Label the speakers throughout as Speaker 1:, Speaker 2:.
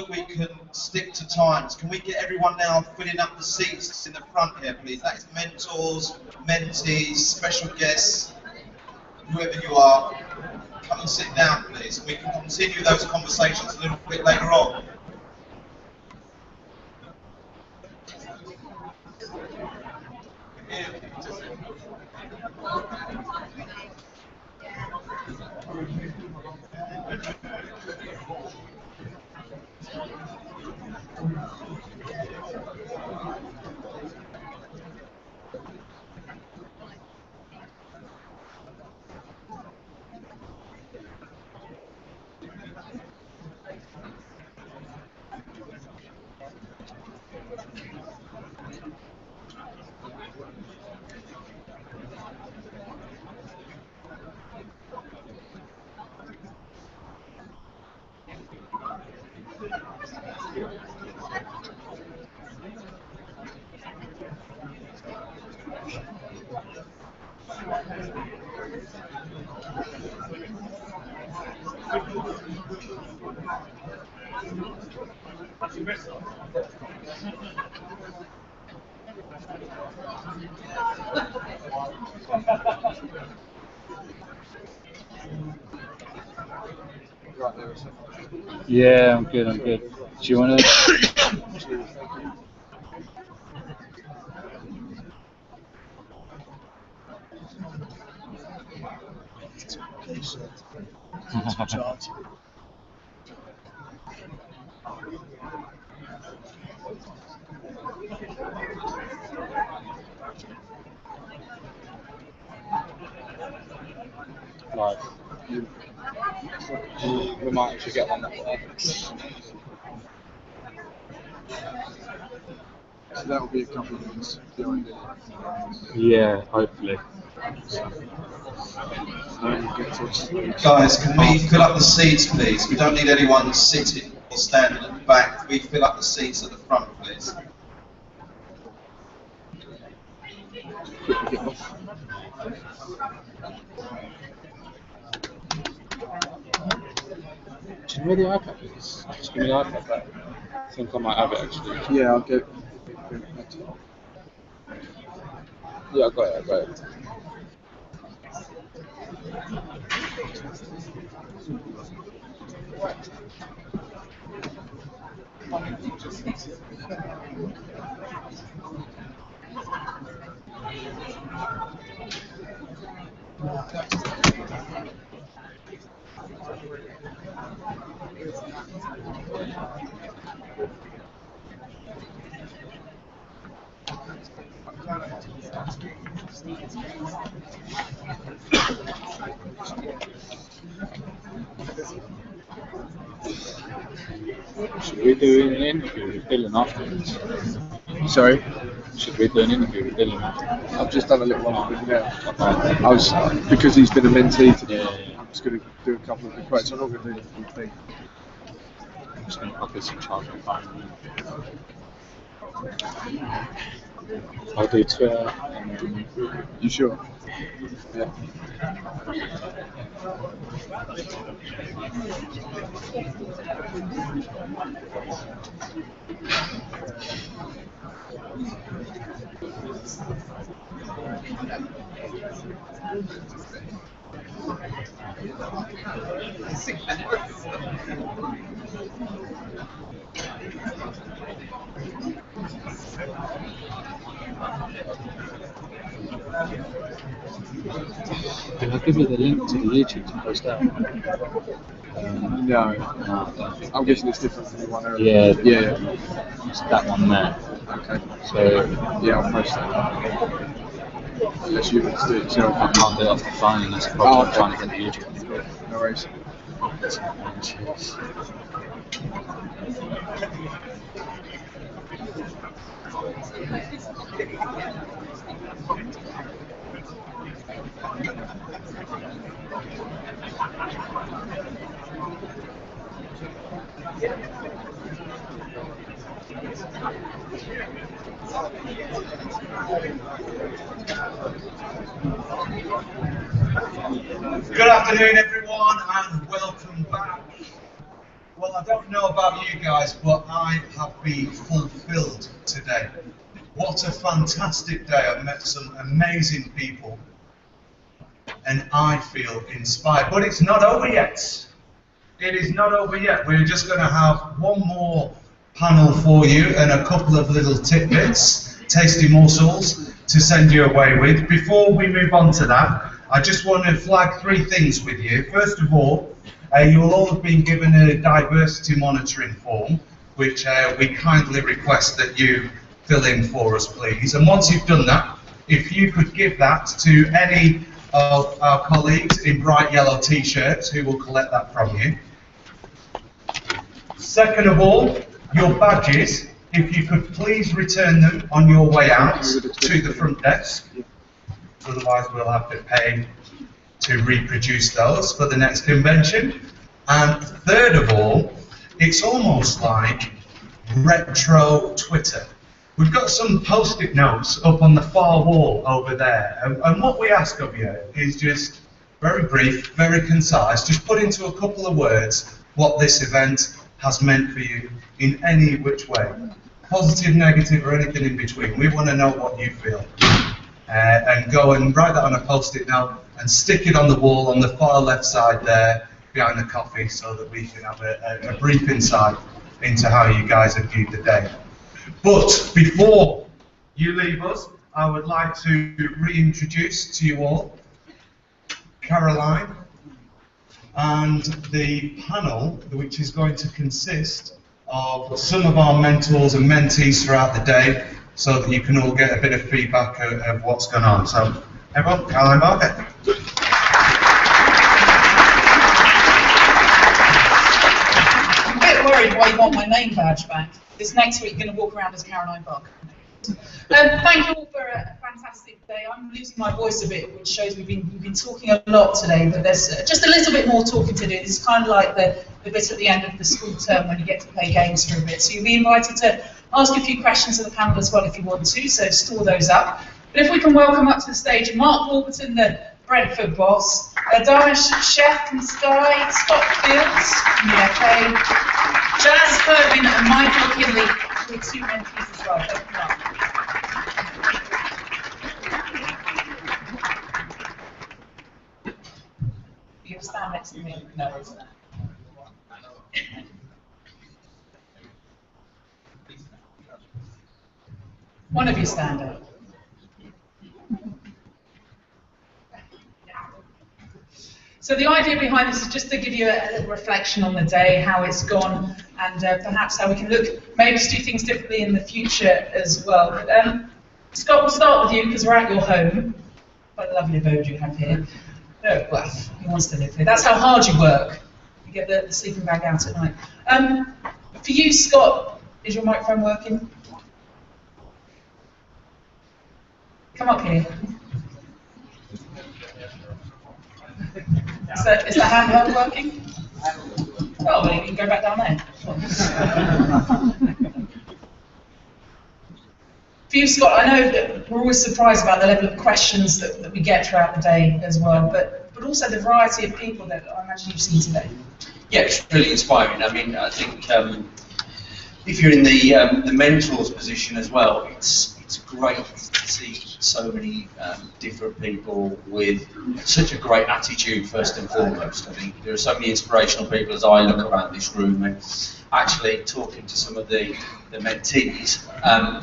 Speaker 1: that we can stick to times, can we get everyone now filling up the seats in the front here, please? That is mentors, mentees, special guests, whoever you are. Come and sit down, please, and we can continue those conversations a little bit later on.
Speaker 2: Yeah, I'm good, I'm good. Do you want to... Live. We might actually get one that
Speaker 3: So that will be a couple of minutes behind it.
Speaker 2: Yeah, hopefully.
Speaker 1: Guys, can we fill up the seats, please? We don't need anyone sitting or standing at the back. Can we fill up the seats at the front, please?
Speaker 2: Do you know where the iPad is? Just give me the iPad back. I think I might have it actually.
Speaker 3: Yeah, I'll get it.
Speaker 2: Yeah, I got it, I got it. Should we do an interview with Dylan afterwards?
Speaker 3: Sorry?
Speaker 2: Should we do an interview with Dylan afterwards?
Speaker 3: I've just done a little one with him now. I was, because he's been a mentee today, I'm just going to do a couple of the quotes. I'm not going to do the full thing.
Speaker 2: I'm just going to pop this in charge of the phone. I'll do Twitter and then...
Speaker 3: You sure? Yeah.
Speaker 2: Can I give you the link to the YouTube to post out?
Speaker 3: No.
Speaker 2: No.
Speaker 3: I'm guessing it's different from the one earlier.
Speaker 2: Yeah. It's that one there.
Speaker 3: Okay.
Speaker 2: So
Speaker 3: yeah, I'll post that. Unless you want to do it yourself.
Speaker 2: I can't do it off the phone and that's the problem. I'm trying to get the YouTube.
Speaker 3: No worries.
Speaker 1: Good afternoon, everyone, and welcome back. Well, I don't know about you guys, but I have been fulfilled today. What a fantastic day. I've met some amazing people and I feel inspired. But it's not over yet. It is not over yet. We're just going to have one more panel for you and a couple of little tidbits, tasty morsels to send you away with. Before we move on to that, I just want to flag 3 things with you. First of all, you will all have been given a diversity monitoring form, which we kindly request that you fill in for us, please. And once you've done that, if you could give that to any of our colleagues in bright yellow t-shirts who will collect that from you. Second of all, your badges, if you could please return them on your way out to the front desk. Otherwise we'll have to pay to reproduce those for the next convention. And third of all, it's almost like retro Twitter. We've got some post-it notes up on the far wall over there, and what we ask of you is just very brief, very concise, just put into a couple of words what this event has meant for you in any which way. Positive, negative, or anything in between. We want to know what you feel. And go and write that on a post-it note and stick it on the wall on the far left side there behind the coffee so that we can have a brief insight into how you guys have viewed the day. But before you leave us, I would like to reintroduce to you all Caroline and the panel, which is going to consist of some of our mentors and mentees throughout the day, so that you can all get a bit of feedback of what's going on. So, everyone, Caroline Barker.
Speaker 4: I'm a bit worried why you want my name badge back. This next week, you're going to walk around as Caroline Barker. Thank you all for a fantastic day. I'm losing my voice a bit, which shows we've been talking a lot today, but there's just a little bit more talking to do. This is kind of like the bit at the end of the school term when you get to play games for a bit. So you'll be invited to ask a few questions of the panel as well if you want to, so store those up. But if we can welcome up to the stage Mark Warburton, the Brentford boss, Darren Chef from Sky, Scott Fields from the FA, Jazz Bergin and Michael Kinley, with 2 mentees as well. Welcome up. You stand next to me. No, it's not. One of you stand up. So the idea behind this is just to give you a little reflection on the day, how it's gone, and perhaps how we can look, maybe to do things differently in the future as well. But, Scott, we'll start with you because we're at your home. Quite a lovely abode you have here. Oh, well, he wants to live here. That's how hard you work. You get the sleeping bag out at night. For you, Scott, is your microphone working? Come up here. Is the handheld working? Oh, well, you can go back down there. For you, Scott, I know that we're always surprised about the level of questions that we get throughout the day as well, but also the variety of people that I imagine you've seen today.
Speaker 5: Yeah, it's really inspiring. I mean, I think if you're in the mentor's position as well, it's great to see so many different people with such a great attitude first and foremost. I think there are so many inspirational people as I look around this room and actually talking to some of the mentees,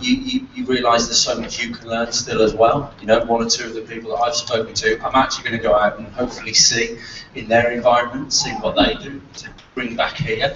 Speaker 5: you realise there's so much you can learn still as well. You know, 1 or 2 of the people that I've spoken to, I'm actually going to go out and hopefully see in their environment, see what they do to bring back here.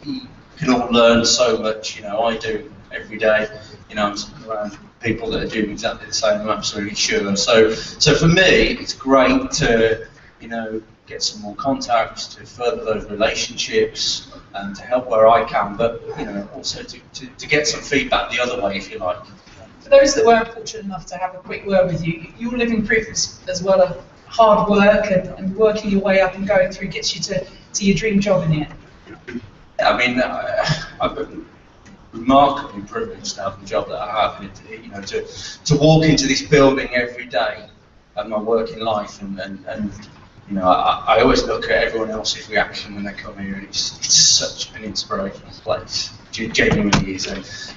Speaker 5: You can all learn so much, you know, I do every day. You know, I'm sitting around people that are doing exactly the same, I'm absolutely sure. So for me, it's great to, you know, get some more contacts, to further those relationships, and to help where I can, but, you know, also to get some feedback the other way, if you like.
Speaker 4: For those that weren't fortunate enough to have a quick word with you, you're living proof as well of hard work and working your way up and going through gets you to your dream job in the end.
Speaker 5: I mean, I've been remarkably privileged to have the job that I have, and you know, to walk into this building every day of my working life and You know, I always look at everyone else's reaction when they come here, and it's such an inspirational place. It genuinely is.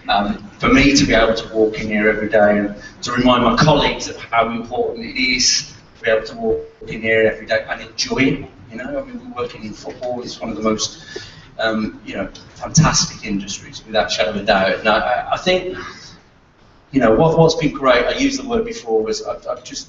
Speaker 5: And for me to be able to walk in here every day and to remind my colleagues of how important it is to be able to walk in here every day and enjoy it. You know, I mean, we're working in football. It's one of the most, you know, fantastic industries, without a shadow of a doubt. And I think, you know, what's been great, I used the word before, was I've just,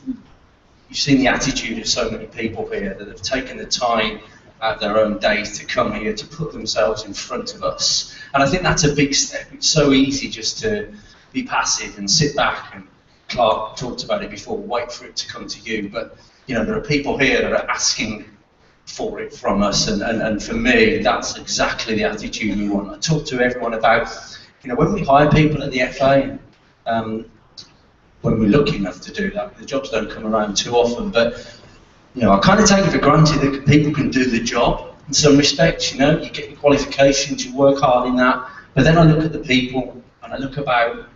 Speaker 5: you've seen the attitude of so many people here that have taken the time out of their own days to come here, to put themselves in front of us. And I think that's a big step. It's so easy just to be passive and sit back, and Clark talked about it before, wait for it to come to you. But, you know, there are people here that are asking for it from us, and for me, that's exactly the attitude we want. I talk to everyone about, you know, when we hire people at the FA, when we're lucky enough to do that, the jobs don't come around too often, but, you know, I kind of take it for granted that people can do the job in some respects. You know, you get your qualifications, you work hard in that, but then I look at the people, and I look about,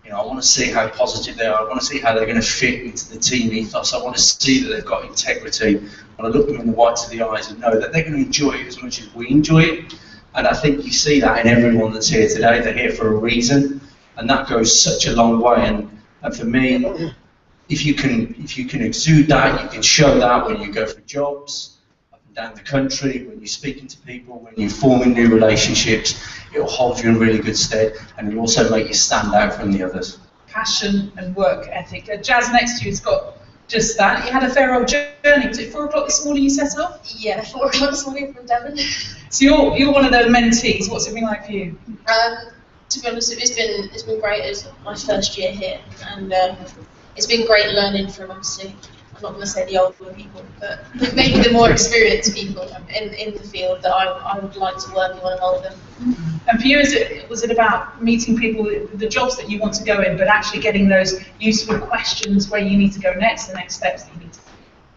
Speaker 5: you know, I want to see how positive they are, I want to see how they're going to fit into the team ethos, I want to see that they've got integrity, and I look them in the whites of the eyes and know that they're going to enjoy it as much as we enjoy it. And I think you see that in everyone that's here today. They're here for a reason, and that goes such a long way. And for me, if you can exude that, you can show that when you go for jobs up and down the country, when you're speaking to people, when you're forming new relationships, it'll hold you in really good stead, and it'll also make you stand out from the others.
Speaker 4: Passion and work ethic. Jazz next to you's got just that. You had a fair old journey. Was it 4 o'clock this morning you set off?
Speaker 6: Yeah, 4 o'clock this morning from Devon.
Speaker 4: So you're one of the mentees. What's it been like for you?
Speaker 6: To be honest, it's been great. It's my first year here, and it's been great learning from, obviously, I'm not going to say the older people, but maybe the more experienced people in the field that I would like to work with when I'm older.
Speaker 4: And for you, was it about meeting people, the jobs that you want to go in, but actually getting those useful questions where you need to go next, the next steps that you need to?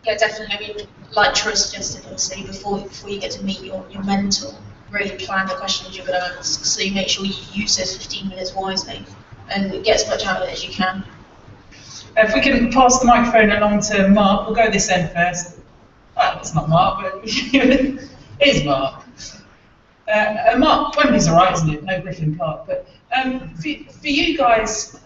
Speaker 6: Yeah, definitely. I mean, like Troy suggested, obviously, before you get to meet your mentor, really plan the questions you're going to ask, so you make sure you use those 15 minutes wisely and get as much out of it as you can.
Speaker 4: If we can pass the microphone along to Mark, we'll go this end first. Well, it's not Mark, but it is Mark. Mark, Wembley's alright, isn't it? No Griffin Park. But for you guys,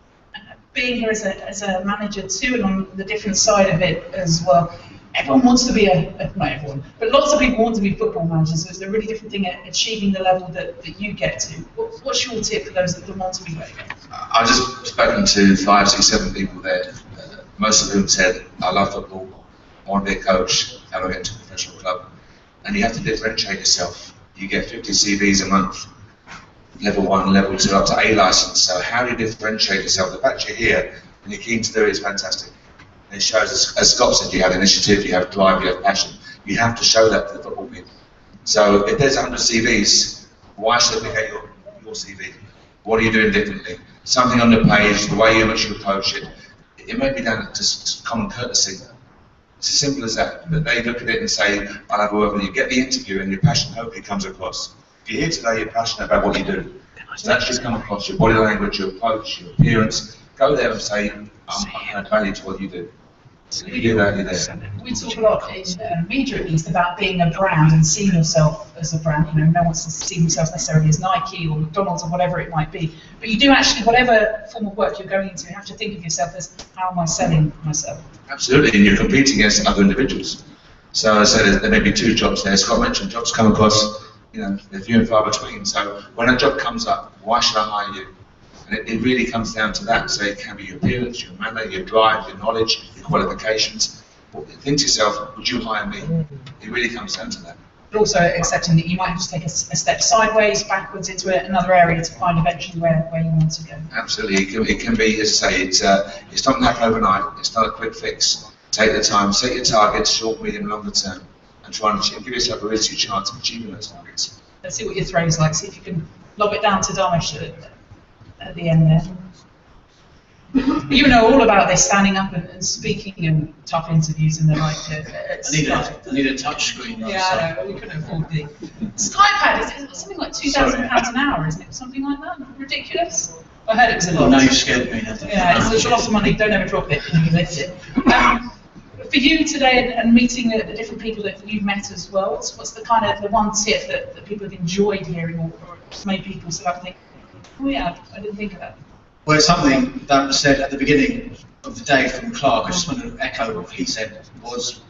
Speaker 4: being here as a manager too, and on the different side of it as well, everyone wants to be not everyone, but lots of people want to be football managers. It's a really different thing at achieving the level that you get to. What's your tip for those that want to be ready?
Speaker 7: I've just spoken to 5, 6, 7 people there. Most of whom said, I love football, I want to be a coach, how do I get into a professional club? And you have to differentiate yourself. You get 50 CVs a month, level 1, level 2, up to A license. So how do you differentiate yourself? The fact you're here and you're keen to do it is fantastic. And it shows, as Scott said, you have initiative, you have drive, you have passion. You have to show that to the football people. So if there's 100 CVs, why should they get your CV? What are you doing differently? Something on the page, the way in which you approach it, it may be done just common courtesy. It's as simple as that. But they look at it and say, I'll have a word with you. Get the interview and your passion hopefully comes across. If you're here today, you're passionate about what you do. So that should come across, your body language, your approach, your appearance. Go there and say, I'm add value to what you do. If you do that, you're there.
Speaker 4: We talk a lot in media, at least, about being a brand and seeing yourself as a brand. You know, no one wants to see themselves necessarily as Nike or McDonald's or whatever it might be. But you do actually, whatever form of work you're going into, you have to think of yourself as, how am I selling myself?
Speaker 7: Absolutely, and you're competing against other individuals. So I said there may be 2 jobs there. Scott mentioned jobs come across, you know, they're few and far between. So when a job comes up, why should I hire you? And it really comes down to that. So it can be your appearance, your manner, your drive, your knowledge, your qualifications. Think to yourself, would you hire me? It really comes down to that.
Speaker 4: But also accepting that you might have to take a step sideways, backwards into another area to find eventually where you want to go.
Speaker 7: Absolutely, it can be, as I say, it's not going to happen overnight. It's not a quick fix. Take the time, set your targets, short, medium, longer term, and try and give yourself a realistic chance of achieving those targets.
Speaker 4: Let's see what your throw's like. See if you can lob it down to Darmish at the end there. You know all about this, standing up and speaking and tough interviews and the like.
Speaker 5: I need a touch screen.
Speaker 4: Yeah, I know, we couldn't afford the SkyPad. Is something like £2,000 an hour, isn't it? Something like that? Ridiculous. I heard it was a lot.
Speaker 5: Now you've scared me.
Speaker 4: Yeah, it's a lot of money. Don't ever drop it. You lift it. for you today and meeting the different people that you've met as well, what's the kind of the one tip that people have enjoyed hearing, or made people sort of think, oh yeah, I didn't think of that?
Speaker 8: Well, it's something that was said at the beginning of the day from Clark. I just want to echo what he said, was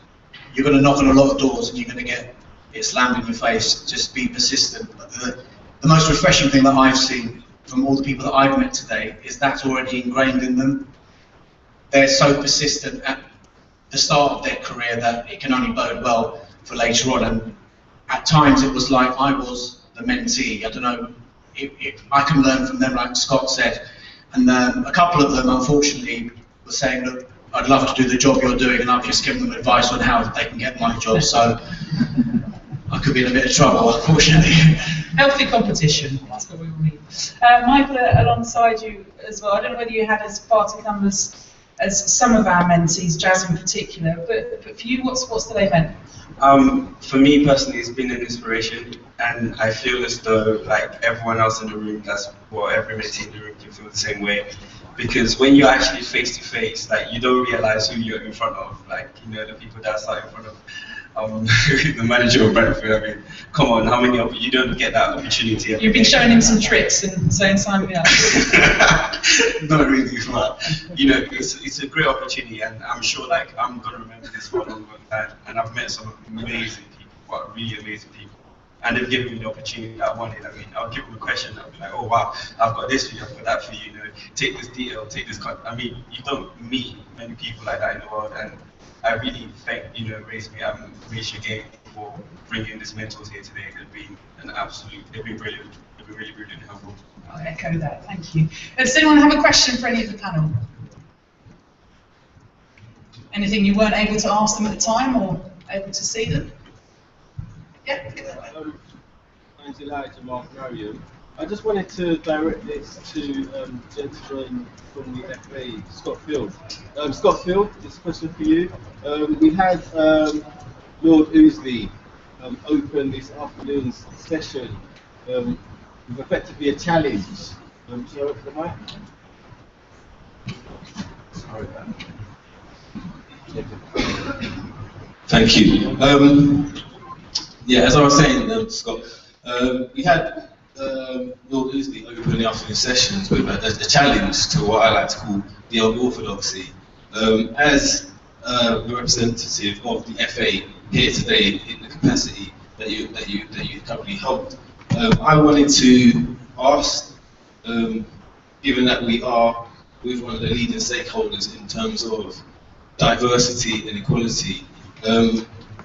Speaker 8: you're going to knock on a lot of doors and you're going to get it slammed in your face. Just be persistent. But the most refreshing thing that I've seen from all the people that I've met today is that's already ingrained in them. They're so persistent at the start of their career that it can only bode well for later on. And at times it was like I was the mentee. I don't know, I can learn from them, like Scott said. And a couple of them, unfortunately, were saying, look, I'd love to do the job you're doing, and I've just given them advice on how they can get my job. So I could be in a bit of trouble, unfortunately.
Speaker 4: Healthy competition, that's what we will need. Michael, alongside you as well, I don't know whether you had as far to come as some of our mentees, Jazz in particular, but for you, what's the event?
Speaker 9: For me personally, it's been an inspiration, and I feel as though, like everyone else in the room, every mentee in the room can feel the same way. Because when you're actually face to face, like you don't realize who you're in front of. Like, you know, the people that are in front of the manager of Brentford. I mean, come on, how many of you don't get that opportunity?
Speaker 4: You've been showing him some tricks and saying sign me up.
Speaker 9: Not really, but you know, it's a great opportunity, and I'm sure like I'm gonna remember this for a long time. And I've met some amazing people, really amazing people. And they've given me the opportunity that I wanted. I mean, I'll give them a question, I'll be like, oh wow, I've got this for you, I've got that for you, you know, take this detail, take this I mean, you don't meet many people like that in the world, and I really thank, you know, Raise Your Game for bringing these mentors here today. They've been brilliant, they've been really brilliant and helpful.
Speaker 4: I'll echo that, thank you. Does anyone have a question for any of the panel? Anything you weren't able to ask them at the time, or able to see them? Yeah.
Speaker 2: I'm delighted to Mark Marion. I just wanted to direct this to gentleman from the FA, Scott Field. Scott Field, this question for you. We had Lord Ousley open this afternoon's session with effectively a challenge. Shall I open the mic? Sorry about that.
Speaker 10: Thank you. Yeah, as I was saying, Scott, we had Lord Ousley open the afternoon sessions with a challenge to what I like to call the old orthodoxy. As a representative of the FA here today in the capacity that you currently hold, I wanted to ask, given that we are with one of the leading stakeholders in terms of diversity and equality,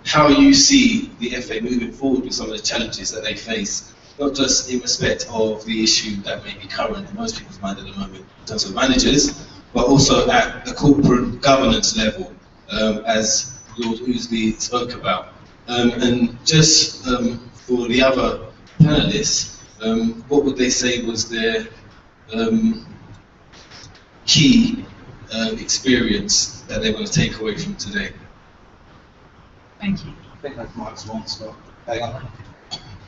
Speaker 10: how you see the FA moving forward with some of the challenges that they face, not just in respect of the issue that may be current in most people's mind at the moment in terms of managers, but also at the corporate governance level, as Lord Ousley spoke about. And just for the other panelists, what would they say was their key experience that they want to take away from today?
Speaker 4: Thank you.
Speaker 1: I think that's Mike's one, Scott. Hang on.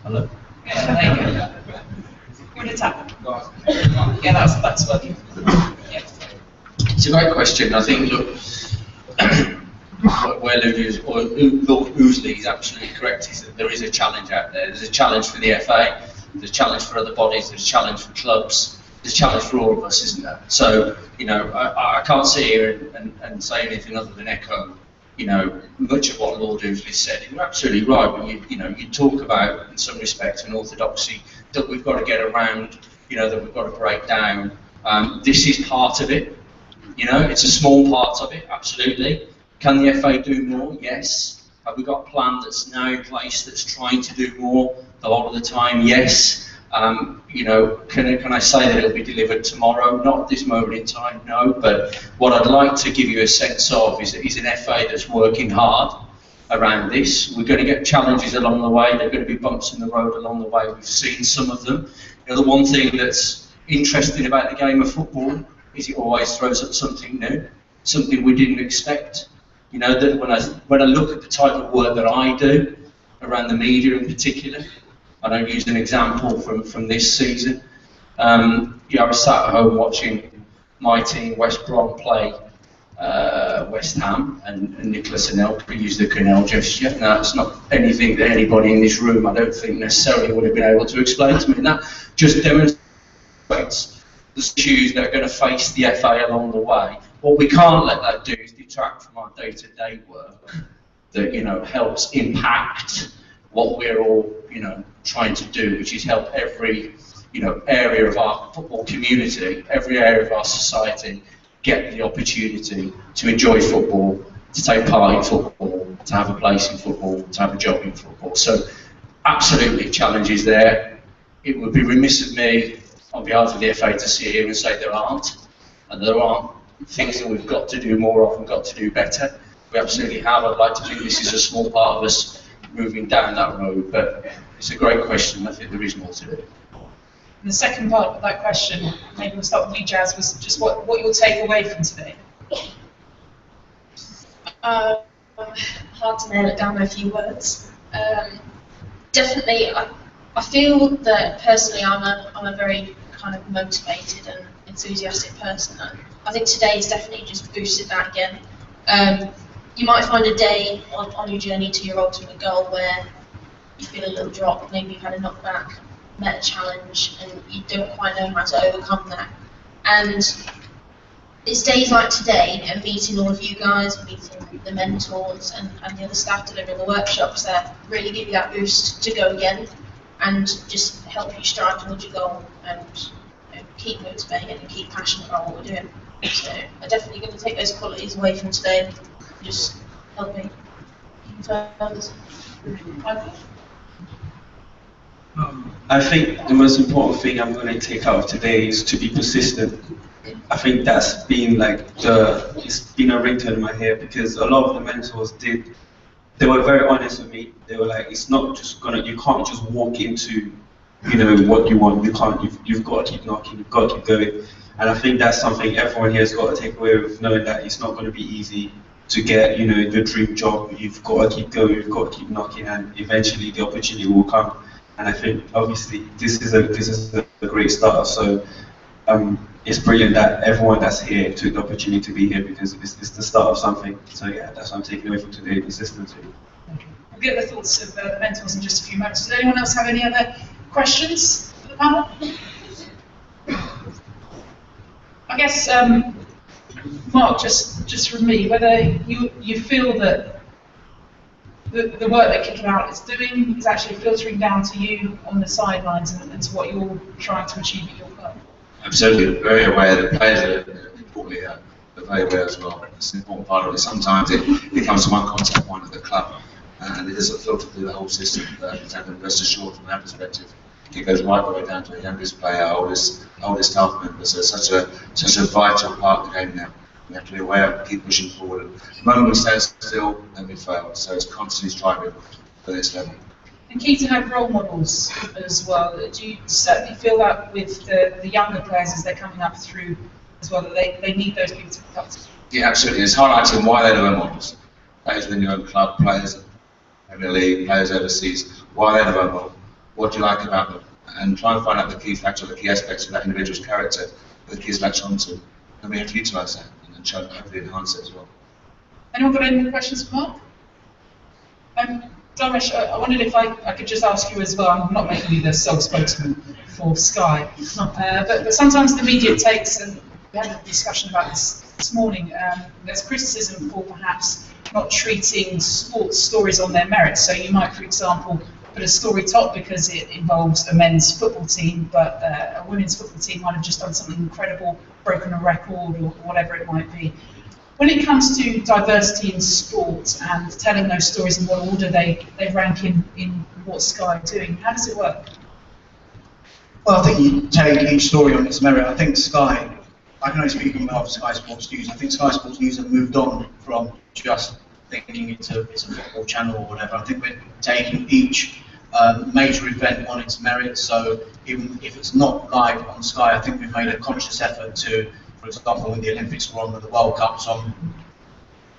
Speaker 10: Hello?
Speaker 4: Yeah, there you go. Give it a tap. Yeah, that's working. Yeah.
Speaker 5: It's a great question. I think, look, where Lord Ousley is absolutely correct, is that there is a challenge out there. There's a challenge for the FA, there's a challenge for other bodies, there's a challenge for clubs, there's a challenge for all of us, isn't there? So, you know, I can't sit here and say anything other than echo, you know, much of what Lord Ousley said. You're absolutely right. When you talk about, in some respects, an orthodoxy that we've got to get around, you know, that we've got to break down. This is part of it. You know, it's a small part of it, absolutely. Can the FA do more? Yes. Have we got a plan that's now in place that's trying to do more a lot of the time? Yes. You know, can I say that it'll be delivered tomorrow? Not at this moment in time, no. But what I'd like to give you a sense of is an FA that's working hard around this. We're going to get challenges along the way. There are going to be bumps in the road along the way. We've seen some of them. You know, the one thing that's interesting about the game of football is it always throws up something new, something we didn't expect. You know, that when I look at the type of work that I do around the media in particular, and I'll use an example from this season. Yeah, I was sat at home watching my team, West Brom, play West Ham, and Nicholas Anelka used the canal gesture. Now, it's not anything that anybody in this room, I don't think, necessarily would have been able to explain to me. And that just demonstrates the issues that are going to face the FA along the way. What we can't let that do is detract from our day-to-day work that, you know, helps impact what we're all, you know, trying to do, which is help every, you know, area of our football community, every area of our society get the opportunity to enjoy football, to take part in football, to have a place in football, to have a job in football. So absolutely challenges there. It would be remiss of me on behalf of the FA to sit here and say there aren't, and there aren't things that we've got to do more of and got to do better. We absolutely have. I'd like to think this is a small part of us moving down that road, but it's a great question. I think there is more to do.
Speaker 4: And the second part of that question, maybe we'll start with you, Jazz, was just what you'll take away from today.
Speaker 6: Hard to nail it down with a few words. Definitely, I feel that personally I'm a very kind of motivated and enthusiastic person. And I think today's definitely just boosted that again. You might find a day on your journey to your ultimate goal where you feel a little drop, maybe you've had a knockback, met a challenge, and you don't quite know how to overcome that. And it's days like today, and meeting all of you guys, meeting the mentors and the other staff delivering the workshops that really give you that boost to go again and just help you strive towards your goal and, you know, keep motivated and keep passionate about what we're doing. So I'm definitely going to take those qualities away from today and just help me keep further.
Speaker 9: I think the most important thing I'm going to take out of today is to be persistent. I think that's been like it's been a ringtone in my head, because a lot of the mentors they were very honest with me. They were like, it's not just you can't just walk into, you know, what you want. You can't, you've got to keep knocking, you've got to keep going. And I think that's something everyone here has got to take away with, knowing that it's not going to be easy to get, you know, your dream job. You've got to keep going, you've got to keep knocking, and eventually the opportunity will come. And I think obviously this is a great start. So it's brilliant that everyone that's here took the opportunity to be here, because it's the start of something. So yeah, that's what I'm taking away from today: consistency.
Speaker 4: We'll get the thoughts of the mentors in just a few moments. Does anyone else have any other questions for the panel? I guess, Mark, just from me, whether you feel that the work that Kicking Out is doing is actually filtering down to you on the sidelines and to what you're trying to achieve at your club.
Speaker 7: Absolutely, very aware that players are importantly are very aware as well. It's an important part of it. Sometimes it becomes one contact point at the club, and it doesn't filter through the whole system. And rest assured, from that perspective, it goes right the way down to the youngest player, oldest staff members. So it's such a vital part of the game now. We have to be aware and keep pushing forward. The moment we stand still, then we fail. So it's constantly striving for this level.
Speaker 4: And key to have role models as well. Do you certainly feel that with the younger players as they're coming up through as well, that they need those people to look up to?
Speaker 7: Yeah, absolutely. It's highlighting why they're role models. Players within your own club, players in the Premier League, players overseas, why they're the role model. What do you like about them? And try and find out the key factor, the key aspects of that individual's character that the kids latch onto. And we have to utilise that and then try and hopefully enhance it as well.
Speaker 4: Anyone got any more questions for Mark? Dharmesh, I wondered if I could just ask you as well. I'm not making you the sole spokesman for Sky, but sometimes the media takes, and we had a discussion about this morning, there's criticism for perhaps not treating sports stories on their merits. So you might, for example, put a story top because it involves a men's football team, but a women's football team might have just done something incredible, broken a record or whatever it might be. When it comes to diversity in sport and telling those stories in what order they rank in what Sky are doing, how does it work?
Speaker 8: Well, I think you take each story on its merit. I think Sky, I can only speak on behalf of Sky Sports News, I think Sky Sports News have moved on from just thinking it's a football channel or whatever. I think we're taking each major event on its merit, so even if it's not live on Sky, I think we've made a conscious effort to, for example, when the Olympics were on with the World Cups on,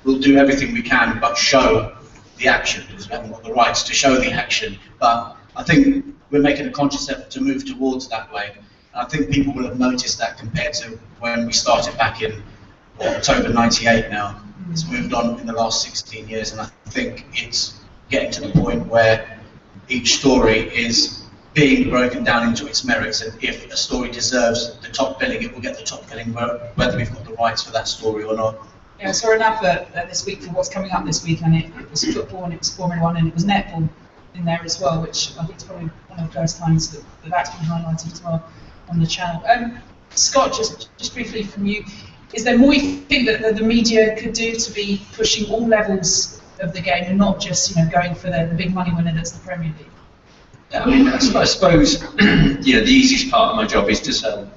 Speaker 8: we'll do everything we can but show the action, because we haven't got the rights to show the action. But I think we're making a conscious effort to move towards that way. And I think people will have noticed that compared to when we started back in October '98 now. It's moved on in the last 16 years, and I think it's getting to the point where each story is being broken down into its merits, and if a story deserves the top billing, it will get the top billing, whether we've got the rights for that story or not.
Speaker 4: Yeah, I saw an advert this week for what's coming up this week, and it was football and it was Formula 1 and it was netball in there as well, which I think is probably one of the first times that that's been highlighted as well on the channel. Scott, just briefly from you, is there more you think that the media could do to be pushing all levels of the game and not just going for the big money winner that's the Premier League?
Speaker 5: Yeah, I mean, I suppose the easiest part of my job is to sell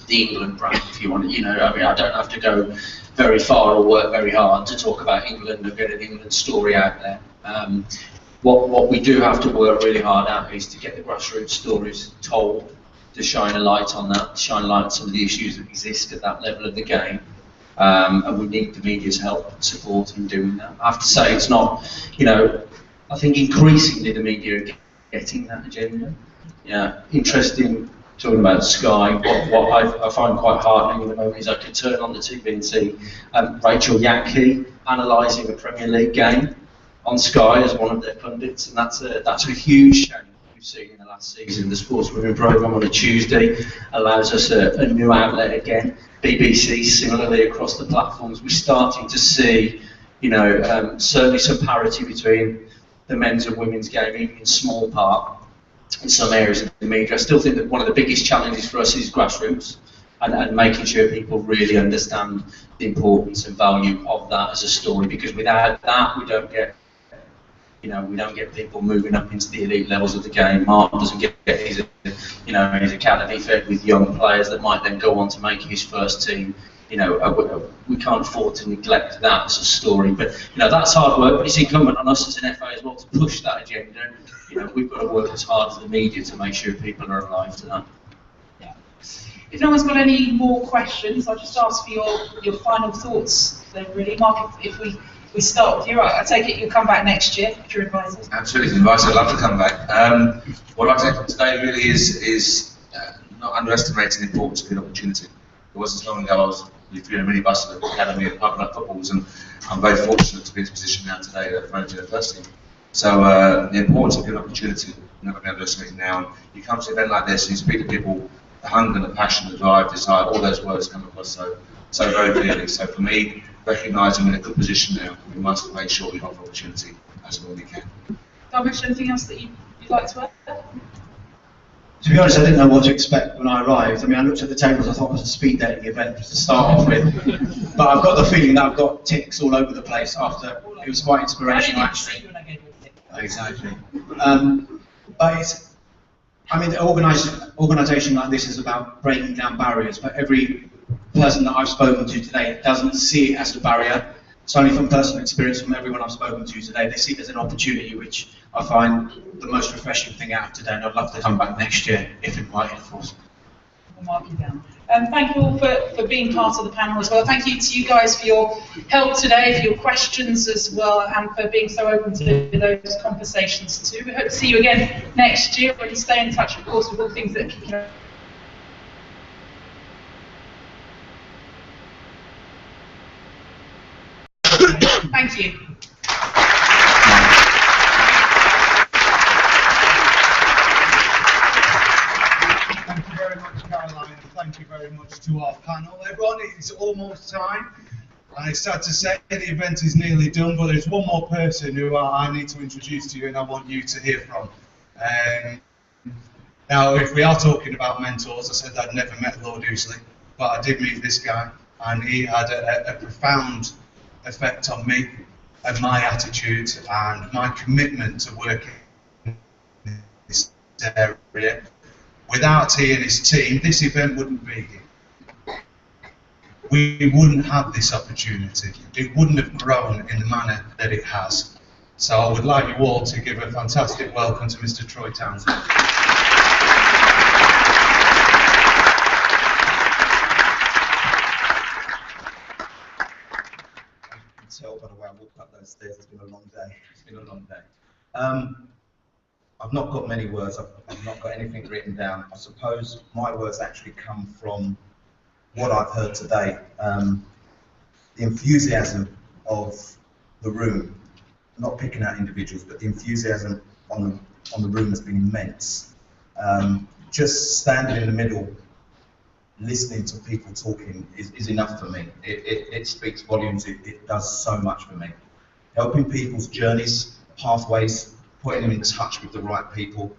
Speaker 5: the England brand. If you want, I mean, I don't have to go very far or work very hard to talk about England or get an England story out there. What we do have to work really hard at is to get the grassroots stories told, to shine a light on that, to shine a light on some of the issues that exist at that level of the game. And we need the media's help and support in doing that. I have to say, it's not, I think increasingly the media are getting that agenda. Yeah, interesting talking about Sky. What I find quite heartening at the moment is I could turn on the TV and see Rachel Yankee analysing a Premier League game on Sky as one of their pundits, and that's a huge change we've seen in the last season. The Sports Women programme on a Tuesday allows us a new outlet again. BBC similarly across the platforms. We're starting to see, certainly some parity between the men's and women's game, even in small part, in some areas of the media. I still think that one of the biggest challenges for us is grassroots and making sure people really understand the importance and value of that as a story, because without that we don't get people moving up into the elite levels of the game. Mark doesn't get his academy fed with young players that might then go on to make his first team. We can't afford to neglect that as a story, but that's hard work. But it's incumbent on us as an FA as well to push that agenda. We've got to work as hard as the media to make sure people are alive to that.
Speaker 4: Yeah. If no one's got any more questions, I'll just ask for your final thoughts. Then, really, Mark, if we start with you, right? I take it you'll come back next year if you're advisors.
Speaker 7: Absolutely, advice. I'd love to come back. What I'd take from today really is not underestimating the importance of the opportunity. It wasn't so long ago I was in a minibus at the academy at Park Up Footballs, and I'm very fortunate to be in this position now today at managing the first team. So the importance of good opportunity, never be underestimated now. And you come to an event like this and you speak to people, the hunger, the passion, the drive, desire, all those words come across so very clearly. So for me, recognising we're in a good position now, we must make sure we offer opportunity as well as we can.
Speaker 4: Darmish, anything else that you'd like to add?
Speaker 8: To be honest, I didn't know what to expect when I arrived. I mean, I looked at the tables, I thought it was a speed dating event to start off with. But I've got the feeling that I've got ticks all over the place after. It was quite inspirational, actually. Exactly. But it's, I mean, the organisation like this is about breaking down barriers, but every person that I've spoken to today doesn't see it as a barrier. It's only from personal experience from everyone I've spoken to today. They see it as an opportunity, which I find the most refreshing thing out of today, and I'd love to come back next year, if invited, of course.
Speaker 4: We'll mark you down. Thank you all for being part of the panel as well. Thank you to you guys for your help today, for your questions as well, and for being so open to those conversations too. We hope to see you again next year, when you stay in touch, of course, with all the things that are kicking off. Thank you.
Speaker 11: Thank you very much, Caroline, and thank you very much to our panel. Everyone, it's almost time, and it's sad to say the event is nearly done, but there's one more person who I need to introduce to you and I want you to hear from. Now, if we are talking about mentors, I said I'd never met Lord Ousley, but I did meet this guy, and he had a profound effect on me and my attitude and my commitment to working in this area. Without he and his team, this event wouldn't be here. We wouldn't have this opportunity. It wouldn't have grown in the manner that it has. So I would like you all to give a fantastic welcome to Mr. Troy Townsend.
Speaker 12: Tell by the way I walked up those stairs, it's been a long day. It's been a long day. I've not got many words, I've not got anything written down. I suppose my words actually come from what I've heard today. the enthusiasm of the room, not picking out individuals, but the enthusiasm on the room has been immense. Just standing in the middle, listening to people talking is enough for me. It speaks volumes. It does so much for me. Helping people's journeys, pathways, putting them in touch with the right people,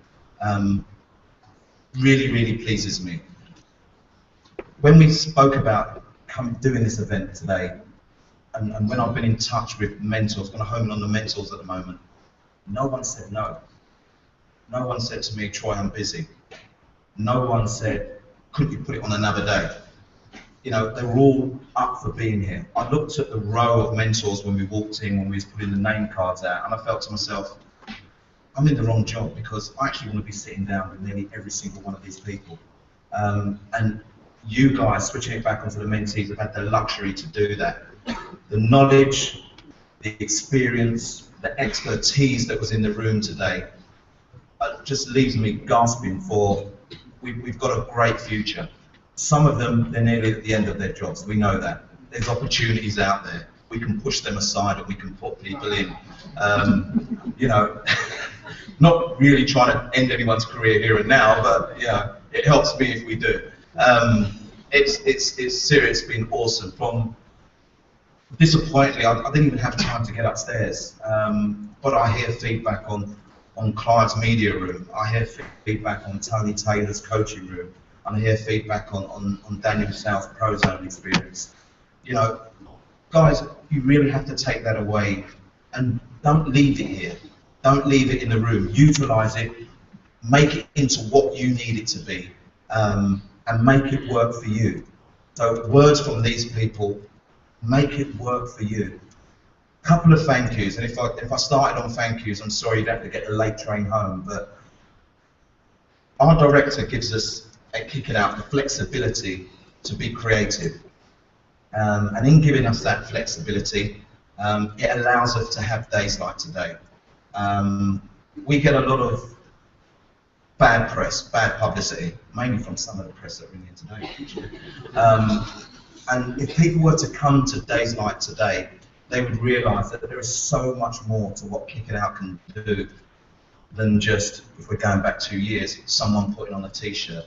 Speaker 12: really, really pleases me. When we spoke about doing this event today, and when I've been in touch with mentors, going to home in on the mentors at the moment, no one said no. No one said to me, Troy, I'm busy. No one said, couldn't you put it on another day? You know, they were all up for being here. I looked at the row of mentors when we walked in, when we was putting the name cards out, and I felt to myself, I'm in the wrong job, because I actually want to be sitting down with nearly every single one of these people. And you guys, switching it back onto the mentees, have had the luxury to do that. The knowledge, the experience, the expertise that was in the room today just leaves me gasping for, we've got a great future. Some of them, they're nearly at the end of their jobs, we know that. There's opportunities out there. We can push them aside and we can put people in. You know, not really trying to end anyone's career here and now, but yeah, it helps me if we do. It's serious, it's been awesome. From disappointingly, I didn't even have time to get upstairs, but I hear feedback on Clive's media room, I hear feedback on Tony Taylor's coaching room, and I hear feedback on Daniel South's Pro Zone experience. You know, guys, you really have to take that away and don't leave it here. Don't leave it in the room. Utilise it, make it into what you need it to be, and make it work for you. So words from these people, make it work for you. Couple of thank yous, and if I started on thank yous, I'm sorry you'd have to get the late train home, but our director gives us, at Kick It Out, the flexibility to be creative. And in giving us that flexibility, it allows us to have days like today. We get a lot of bad press, bad publicity, mainly from some of the press that are in here today. And if people were to come to days like today, they would realise that there is so much more to what Kick It Out can do than just, if we're going back 2 years, someone putting on a t-shirt.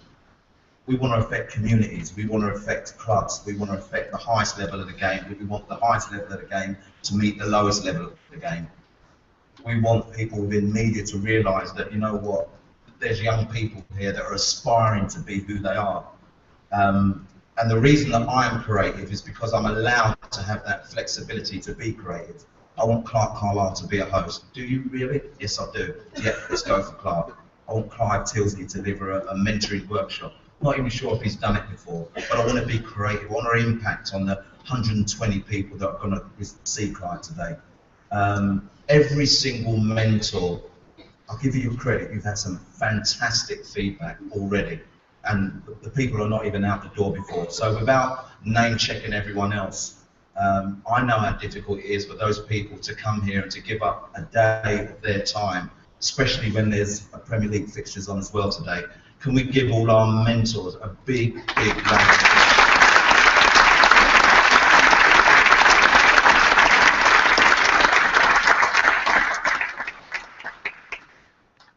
Speaker 12: We want to affect communities, we want to affect clubs, we want to affect the highest level of the game, we want the highest level of the game to meet the lowest level of the game. We want people within media to realise that, you know what, there's young people here that are aspiring to be who they are. And the reason that I am creative is because I'm allowed to have that flexibility to be creative. I want Clark Carlisle to be a host. Do you really? Yes, I do. Yeah, let's go for Clark. I want Clive Tilsley to deliver a mentoring workshop. Not even sure if he's done it before, but I want to be creative. I want to impact on the 120 people that are going to see Clive today. Every single mentor, I'll give you credit, you've had some fantastic feedback already. And the people are not even out the door before. So without name-checking everyone else, I know how difficult it is for those people to come here and to give up a day of their time, especially when there's a Premier League fixtures on as well today. Can we give all our mentors a big, big round of applause?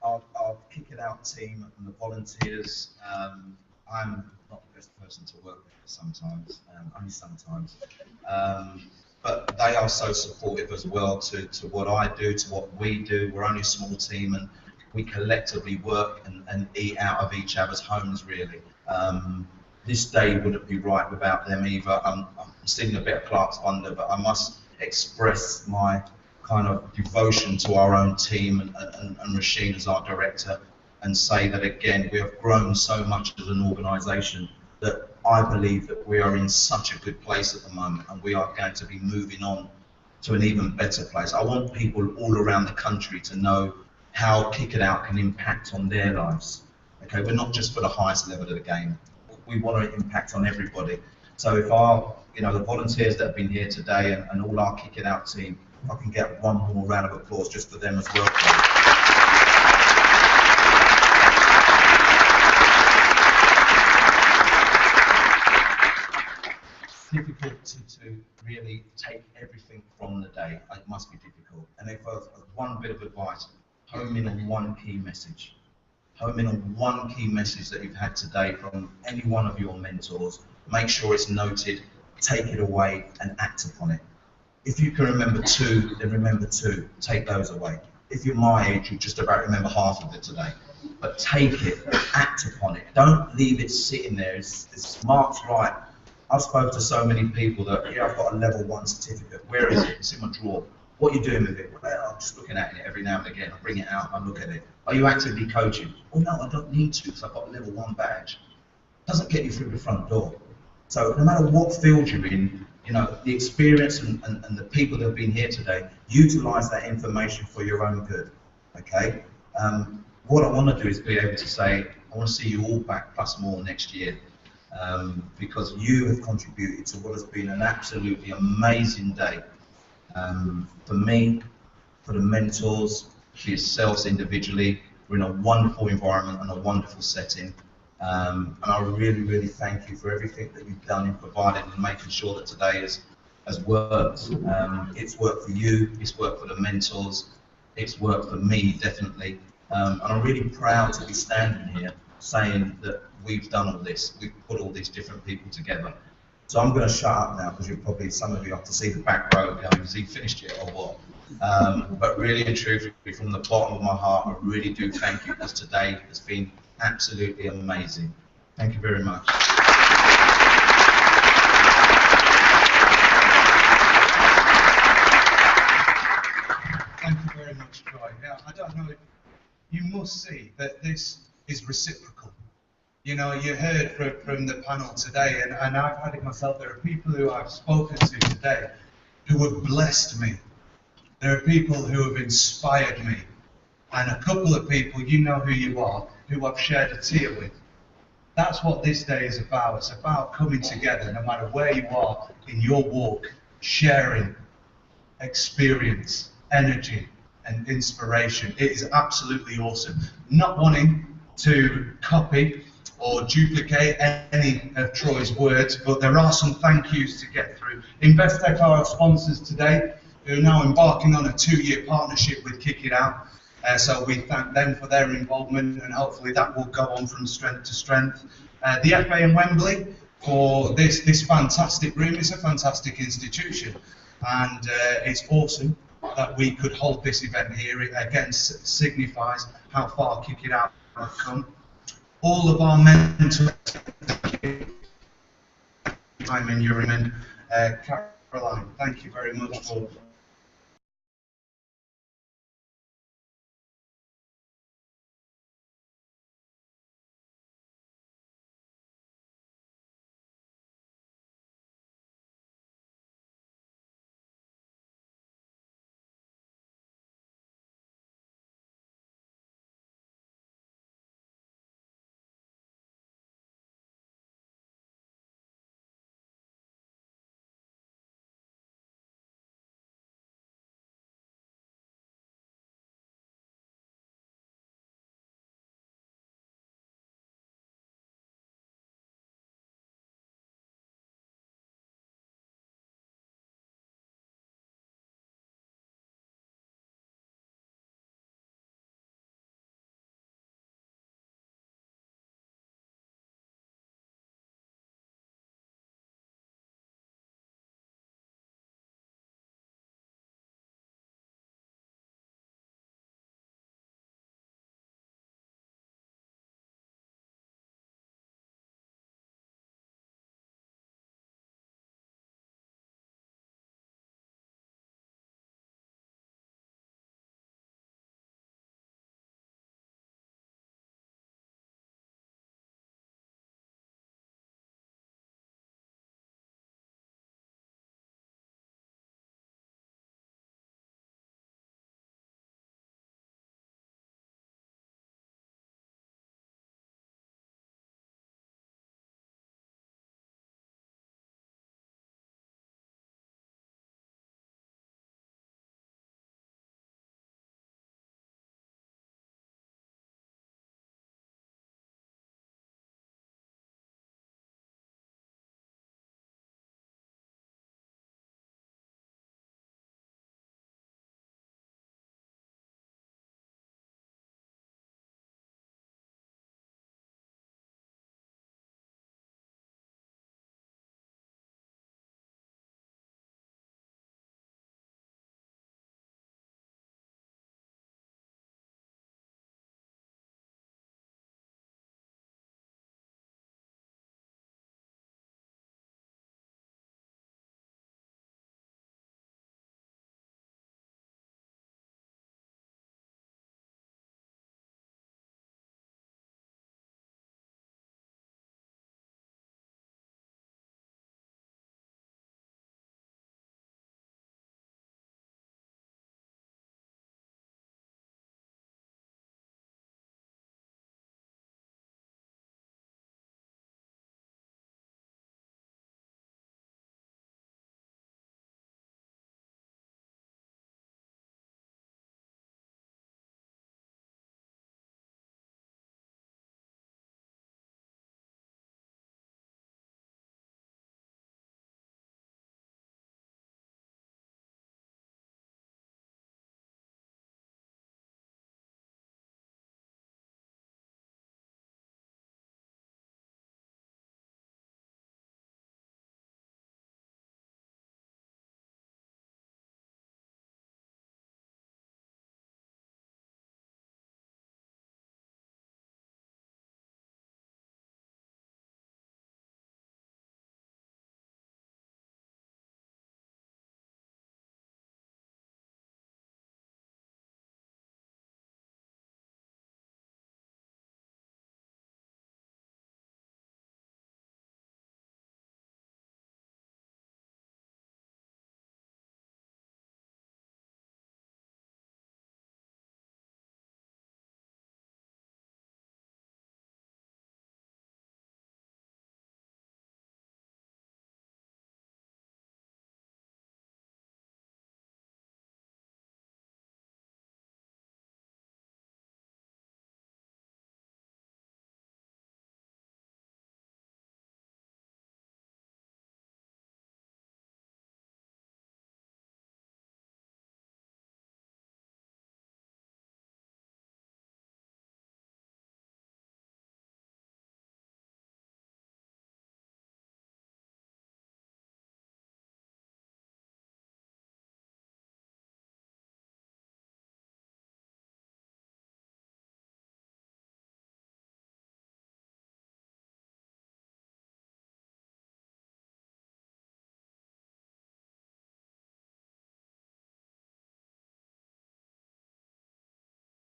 Speaker 12: Our Kick It Out team and the volunteers, I'm not the best person to work with sometimes, only sometimes, but they are so supportive as well to what I do, to what we do. We're only a small team and we collectively work and eat out of each other's homes, really. This day wouldn't be right without them either. I'm singing a bit of Clark's Wonder, but I must express my kind of devotion to our own team and Rasheen as our director, and say that again, we have grown so much as an organisation that I believe that we are in such a good place at the moment, and we are going to be moving on to an even better place. I want people all around the country to know how Kick It Out can impact on their lives. Okay, we're not just for the highest level of the game. We want to impact on everybody. So if our, the volunteers that have been here today and all our Kick It Out team, if I can get one more round of applause just for them as well. It's difficult to really one bit of advice. Home in on one key message. Home in on one key message that you've had today from any one of your mentors. Make sure it's noted, take it away and act upon it. If you can remember 2, then remember 2. Take those away. If you're my age, you just about remember half of it today. But take it, act upon it. Don't leave it sitting there. It's Mark's right. I've spoken to so many people that, yeah, I've got a level 1 certificate. Where is it? It's in my drawer. What are you doing with it? Well, I'm just looking at it every now and again. I bring it out, I look at it. Are you actively coaching? Oh no, I don't need to because I've got a level 1 badge. Doesn't get you through the front door. So no matter what field you're in, you know, the experience and the people that have been here today, utilize that information for your own good, okay? What I want to do is be able to say, I want to see you all back plus more next year, because you have contributed to what has been an absolutely amazing day. For me, for the mentors, for yourselves individually, we're in a wonderful environment and a wonderful setting. And I really, really thank you for everything that you've done in providing and making sure that today has worked. It's worked for you, it's worked for the mentors, it's worked for me, definitely. And I'm really proud to be standing here saying that we've done all this, we've put all these different people together. So I'm going to shut up now because you'll probably, some of you have to see the back row going, has he finished yet or what? But really and truthfully, from the bottom of my heart, I really do thank you because today has been absolutely amazing. Thank you very much.
Speaker 11: Thank you very much, Troy. Yeah, I don't know, you must see that this is reciprocal. You know, you heard from the panel today, and I've had it myself, there are people who I've spoken to today who have blessed me. There are people who have inspired me. And a couple of people, you know who you are, who I've shared a tear with. That's what this day is about. It's about coming together, no matter where you are in your walk, sharing experience, energy, and inspiration. It is absolutely awesome. Not wanting to copy or duplicate any of Troy's words, but there are some thank yous to get through. Investec are our sponsors today, who are now embarking on a 2-year partnership with Kick It Out. So we thank them for their involvement, and hopefully that will go on from strength to strength. The FA in Wembley for this fantastic room. It's a fantastic institution, and it's awesome that we could hold this event here. It again signifies how far Kick It Out have come. All of our mentors, Simon, Uriman, Caroline, thank you very much for